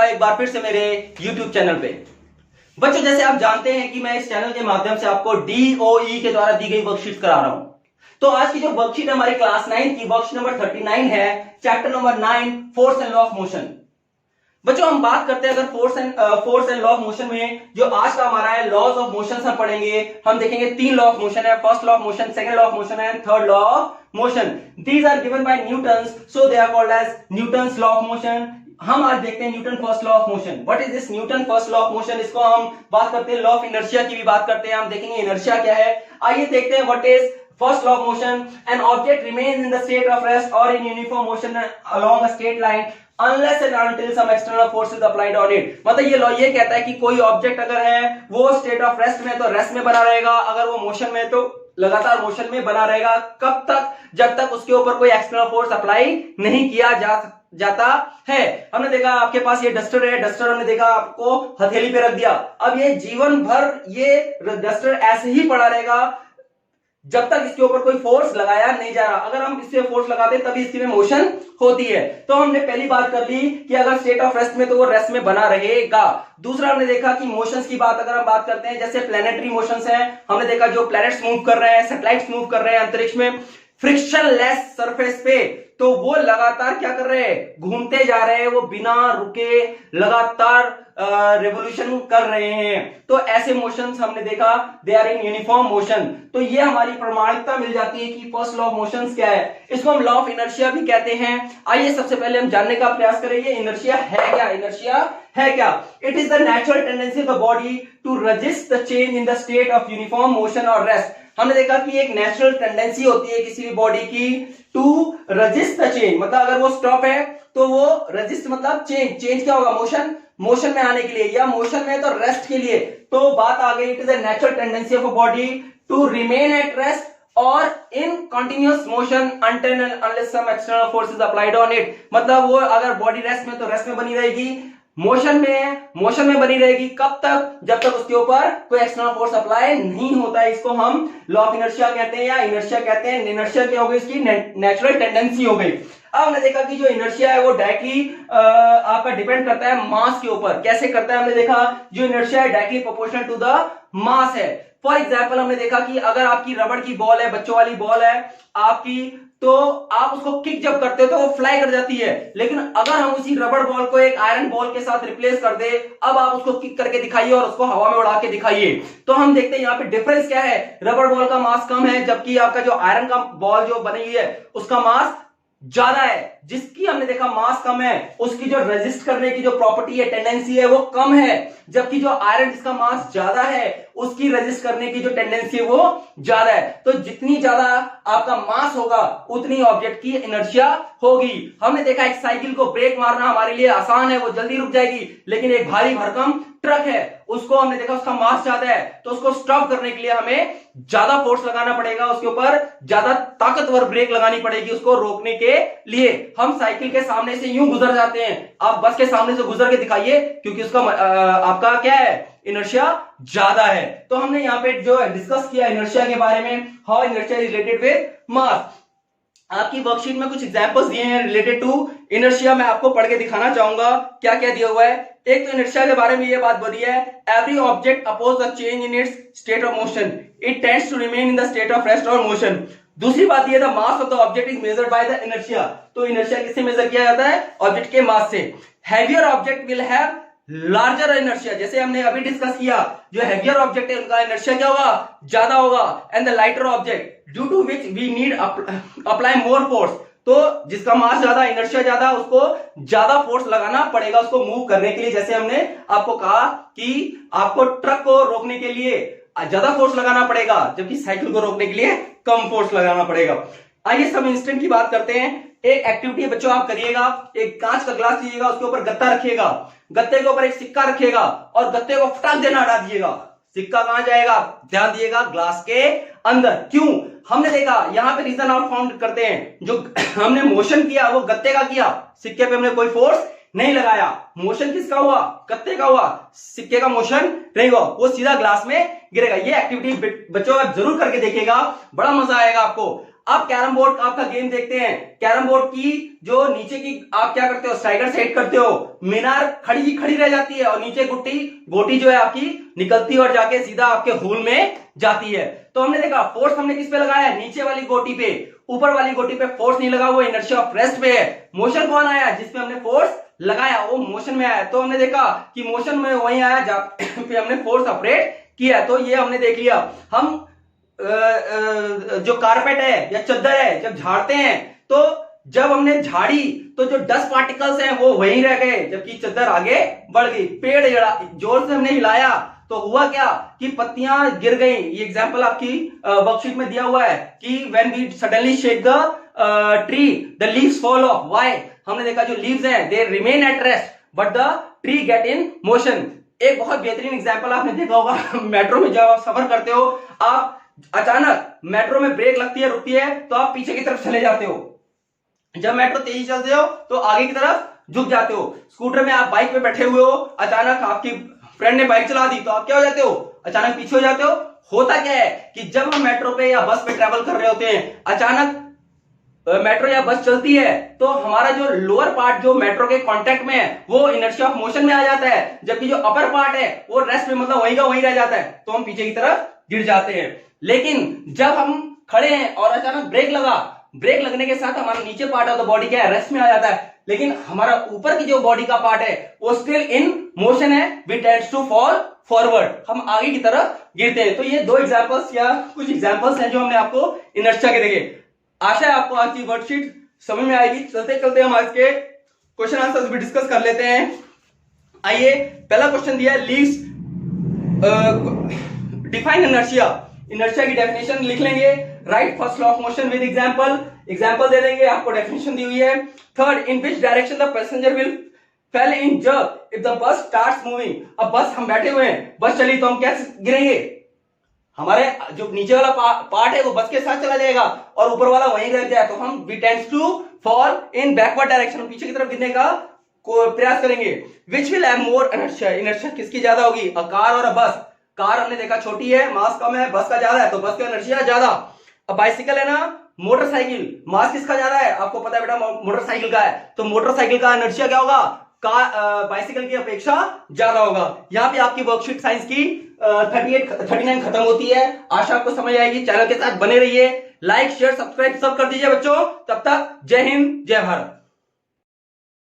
आपका एक बार फिर से मेरे YouTube चैनल पे। बच्चों, जैसे आप जानते हैं कि मैं इस चैनल के माध्यम से आपको DOE के द्वारा दी गई वर्कशीट करा रहा हूं। तो आज की जो वर्कशीट हमारी क्लास 9 की वर्कशीट नंबर 39 है, chapter number 9, force and law of motion. बच्चों, हम बात करते हैं अगर force and law of motion में, जो आज का हमारा है लॉज ऑफ मोशन हम पढ़ेंगे। हम देखेंगे 3 लॉ ऑफ मोशन है, first law of motion, second law of motion and third law of motion. These are given by Newton's, so they are called as Newton's law of motion. हम आज देखते हैं Newton first law of motion. What is this Newton first law of motion? इसको हम बात करते हैं, law of inertia की भी बात करते हैं। हम देखेंगे इनर्शिया क्या है। आइए देखते हैं what is first law of motion. An object remains in the state of rest और in uniform motion along a straight line unless and until some external force is applied on it। मतलब ये law ये कहता है कि कोई object अगर है वो स्टेट ऑफ रेस्ट में तो रेस्ट में बना रहेगा, अगर वो मोशन में तो लगातार मोशन में बना रहेगा। कब तक? जब तक उसके ऊपर कोई एक्सटर्नल फोर्स अप्लाई नहीं किया जाता है। हमने देखा आपके पास ये डस्टर है, डस्टर हमने देखा आपको हथेली पे रख दिया। अब ये जीवन भर ये डस्टर ऐसे ही पड़ा रहेगा जब तक इसके ऊपर कोई फोर्स लगाया नहीं जा रहा। अगर हम इससे फोर्स लगाते तभी इसकी में मोशन होती है। तो हमने पहली बात कर ली कि अगर स्टेट ऑफ रेस्ट में तो वो रेस्ट में बना रहेगा। दूसरा हमने देखा कि मोशंस की बात अगर हम बात करते हैं, जैसे प्लैनेटरी मोशंस हैं, हमने देखा जो प्लैनेट्स मूव कर रहे हैं, सैटेलाइट्स मूव कर रहे हैं अंतरिक्ष में फ्रिक्शनलेस सरफेस पे, तो वो लगातार क्या कर रहे हैं? घूमते जा रहे हैं, वो बिना रुके लगातार रेवोल्यूशन कर रहे हैं। तो ऐसे मोशंस हमने देखा, they are in uniform motion. तो ये हमारी प्रमाणिकता मिल जाती है कि फर्स्ट लॉ ऑफ मोशंस क्या है। इसको हम लॉ ऑफ इनर्शिया भी कहते हैं। आइए सबसे पहले हम जानने का प्रयास करें ये इनर्शिया है क्या। इनर्शिया है क्या? It is the natural tendency of the body to resist the change in the state of uniform motion और रेस्ट। हमने देखा कि एक नेचुरल टेंडेंसी होती है किसी भी बॉडी की टू रेजिस्ट द चेंज, मतलब अगर वो स्टॉप है तो वो रेजिस्ट मतलब चेंज। चेंज क्या होगा? मोशन में आने के लिए, या मोशन में तो रेस्ट के लिए। तो बात आ गई, it is a natural tendency of a body to remain at rest और in continuous motion until and unless some external force is applied on it। मतलब वो अगर बॉडी रेस्ट में तो रेस्ट में बनी रहेगी, मोशन में बनी रहेगी। कब तक? जब तक उसके ऊपर कोई एक्सटर्नल फोर्स अप्लाई नहीं होता है। इसको हम लॉ ऑफ इनर्शिया कहते हैं या इनर्शिया कहते हैं। इनर्शिया क्या हो गई? इसकी नेचुरल टेंडेंसी हो गई। अब हमने देखा कि जो इनर्शिया है वो डायरेक्टली आपका डिपेंड करता है मास के ऊपर। कैसे करता है? हमने देखा जो इनर्शिया है directly proportional to the mass है। फॉर एग्जाम्पल हमने देखा कि अगर आपकी रबड़ की बॉल है, बच्चों वाली बॉल है आपकी, तो आप उसको किक जब करते हो तो वो फ्लाई कर जाती है। लेकिन अगर हम उसी रबड़ बॉल को एक आयरन बॉल के साथ रिप्लेस कर दे, अब आप उसको किक करके दिखाइए और उसको हवा में उड़ा के दिखाइए, तो हम देखते हैं यहाँ पे डिफरेंस क्या है। रबड़ बॉल का मास कम है, जबकि आपका जो आयरन का बॉल जो बनी हुई है उसका मास ज्यादा है। जिसकी हमने देखा मास कम है उसकी जो रेजिस्ट करने की जो प्रॉपर्टी है, टेंडेंसी है, वो कम है। जबकि जो आयरन जिसका मास ज्यादा है उसकी रेजिस्ट करने की जो टेंडेंसी है वो ज्यादा है। तो जितनी ज्यादा आपका मास होगा उतनी ऑब्जेक्ट की इनर्शिया होगी। हमने देखा एक साइकिल को ब्रेक मारना हमारे लिए आसान है, वो जल्दी रुक जाएगी। लेकिन एक भारी भरकम ट्रक है, उसको हमने देखा उसका मास ज्यादा है, तो उसको स्टॉप करने के लिए हमें ज्यादा फोर्स लगाना पड़ेगा, उसके ऊपर ज्यादा ताकतवर ब्रेक लगानी पड़ेगी उसको रोकने के लिए। हम साइकिल के सामने से यूं गुजर जाते हैं, आप बस के सामने से गुजर के दिखाइए, क्योंकि उसका आपका क्या है? इनर्शिया ज्यादा है। तो हमने यहाँ पे जो डिस्कस किया इनर्शिया के बारे में, how inertia is related with mass. आपकी वर्कशीट में कुछ एग्जांपल्स दिए हैं रिलेटेड टू इनर्शिया। मैं आपको पढ़ के दिखाना चाहूंगा क्या क्या दिया हुआ है। एक तो इनर्शिया के बारे में ये बात बोली है, every object oppose the change in its state of motion, it tends to remain in the state of rest और मोशन। दूसरी बात ये, the mass of the object is measured by the inertia. तो इनर्शिया किससे measure किया जाता है? Object के मास से। Heavier object will have larger inertia, जैसे हमने अभी डिस्कस किया, जो हैवियर ऑब्जेक्ट है उनका इनर्शिया क्या होगा? ज्यादा होगा। And the lighter object due to which we need apply more force, तो जिसका मास ज्यादा, इनर्शिया ज्यादा, उसको ज्यादा फोर्स लगाना पड़ेगा उसको मूव करने के लिए। जैसे हमने आपको कहा कि आपको ट्रक को रोकने के लिए ज्यादा फोर्स लगाना पड़ेगा, जबकि साइकिल को रोकने के लिए कम फोर्स लगाना पड़ेगा। आइए सब इंस्टेंट की बात करते हैं। एक एक्टिविटी बच्चों आप करिएगा, एक कांच का ग्लास लीजिएगा, उसके ऊपर गत्ता रखिएगा, गत्ते के ऊपर एक सिक्का रखिएगा और गत्ते को फटाक देना हटा दीजिएगा। सिक्का कहां जाएगा? ध्यान दिएगा, ग्लास के अंदर। क्यों? हमने देखा यहाँ पे रीजन आउट फाउंड करते हैं, जो हमने मोशन किया वो गत्ते का किया, सिक्के पे हमने कोई फोर्स नहीं लगाया। मोशन किसका हुआ? गत्ते का हुआ, सिक्के का मोशन नहीं हुआ, वो सीधा ग्लास में गिरेगा। ये एक्टिविटी बच्चों आप जरूर करके देखिएगा, बड़ा मजा आएगा आपको। आप कैरम बोर्ड आपका गेम देखते हैं, कैरम बोर्ड की जो नीचे की आप क्या करते हो, स्ट्राइकर सेट करते हो, मीनार खड़ी खड़ी रह जाती है और नीचे गोटी जो है आपकी निकलती है और जाके सीधा आपके होल में जाती है। तो हमने देखा फोर्स हमने किस पे लगाया है, नीचे वाली गोटी पे, ऊपर वाली गोटी पे फोर्स नहीं लगा, वो इनर्शिया ऑफ रेस्ट पे है। मोशन कौन आया, जिसपे हमने फोर्स लगाया वो मोशन में आया। तो हमने देखा कि मोशन में वही आया जहां पे हमने फोर्स ऑपरेट किया। तो ये हमने देख लिया। हम जो कारपेट है या चद्दर है जब झाड़ते हैं, तो जब हमने झाड़ी तो जो डस्ट पार्टिकल्स हैं वो वहीं रह गए, जबकि चद्दर आगे बढ़ गई। पेड़ जोर से हमने हिलाया तो हुआ क्या कि पत्तियां गिर गई। ये एग्जांपल आपकी वर्कशीट में दिया हुआ है कि when we suddenly shake the tree the leaves fall off. Why? हमने देखा जो लीव्स हैं they remain at rest but the tree get in motion. एक बहुत बेहतरीन एग्जांपल आपने देखा होगा मेट्रो में जब आप सफर करते हो, आप अचानक मेट्रो में ब्रेक लगती है, रुकती है, तो आप पीछे की तरफ चले जाते हो। जब मेट्रो तेजी चलते हो तो आगे की तरफ झुक जाते हो। स्कूटर में आप बाइक पे बैठे हुए हो, अचानक आपकी फ्रेंड ने बाइक चला दी तो आप क्या हो जाते हो, अचानक पीछे हो जाते हो। होता क्या है कि जब हम मेट्रो पे या बस पे ट्रेवल कर रहे होते हैं, अचानक मेट्रो या बस चलती है तो हमारा जो लोअर पार्ट जो मेट्रो के कांटेक्ट में है वो इनर्शिया ऑफ मोशन में आ जाता है, जबकि जो अपर पार्ट है वो रेस्ट में, मतलब वहीं का वहीं रह जाता है, तो हम पीछे की तरफ गिर जाते हैं। लेकिन जब हम खड़े हैं और अचानक ब्रेक लगा, ब्रेक लगने के साथ हमारा नीचे पार्ट ऑफ द बॉडी क्या है, रेस्ट में आ जाता है, लेकिन हमारा ऊपर की जो बॉडी का पार्ट है वो स्टिल इन मोशन है, we tends to fall forward, हम आगे की तरफ गिरते हैं। तो ये दो एग्जांपल्स या कुछ एग्जांपल्स हैं जो हमने आपको इनर्शिया के देखे। आशा है आपको आज की वर्कशीट समझ में आएगी। चलते चलते हम आज के क्वेश्चन आंसर्स भी डिस्कस कर लेते हैं। आइए, पहला क्वेश्चन दिया है लीव्स, डिफाइन इनर्शिया। इनर्शिया की डेफिनेशन लिख लेंगे। Write first law of motion with example, example दे देंगे, आपको डेफिनेशन दी हुई है। Third, in which direction the passenger will fell in jerk if the bus starts moving. अब बस हम बैठे हुए हैं, बस चली तो हम कैसे गिरेंगे, हमारे जो नीचे वाला पार्ट है वो बस के साथ चला जाएगा और ऊपर वाला वहीं रह जाए, तो हम we tends to fall in backward direction, पीछे की तरफ गिरने का प्रयास करेंगे। Which will have more inertia, inertia किसकी ज्यादा होगी, अ कार और अ बस। कार हमने देखा छोटी है, मास कम है, बस का ज्यादा है, तो बस का इनर्शिया ज्यादा। अब बाइसिकल है ना, मोटरसाइकिल, मास किसका ज्यादा है, आपको पता है बेटा मोटरसाइकिल का है, तो मोटरसाइकिल का इनर्शिया क्या होगा, बाइसिकल की अपेक्षा ज्यादा होगा। यहाँ पे आपकी वर्कशीट साइंस की 39 खत्म होती है। आशा आपको समझ आएगी। चैनल के साथ बने रहिए, लाइक शेयर सब्सक्राइब सब कर दीजिए बच्चों। तब तक जय हिंद जय भारत।